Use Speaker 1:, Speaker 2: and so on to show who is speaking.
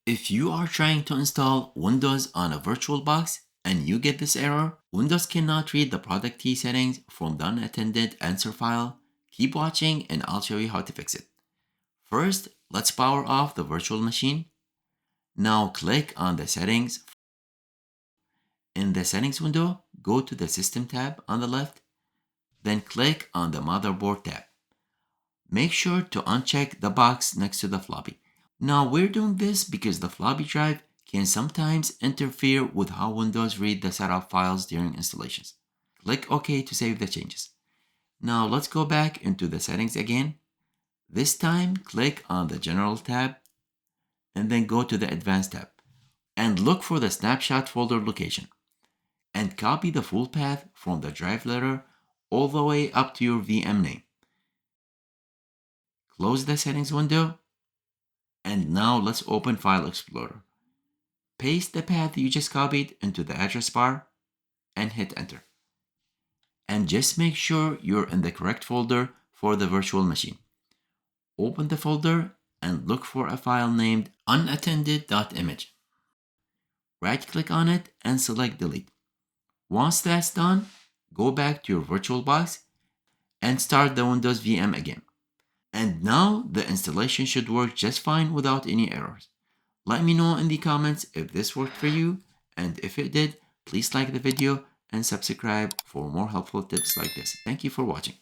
Speaker 1: If you are trying to install Windows on a VirtualBox and you get this error, Windows cannot read the product key settings from the unattended answer file, keep watching and I'll show you how to fix it. First, let's power off the virtual machine. Now click on the settings. In the settings window, go to the System tab on the left, then click on the Motherboard tab. Make sure to uncheck the box next to the floppy. Now we're doing this because the floppy drive can sometimes interfere with how Windows read the setup files during installations. Click OK to save the changes. Now let's go back into the settings again. This time click on the General tab and then go to the Advanced tab and look for the snapshot folder location and copy the full path from the drive letter all the way up to your VM name. Close the settings window. And now let's open File Explorer. Paste the path you just copied into the address bar and hit enter. And just make sure you're in the correct folder for the virtual machine. Open the folder and look for a file named unattended.image. Right-click on it and select delete. Once that's done, go back to your VirtualBox and start the Windows VM again. And now the installation should work just fine without any errors. Let me know in the comments if this worked for you, and if it did, please like the video and subscribe for more helpful tips like this. Thank you for watching.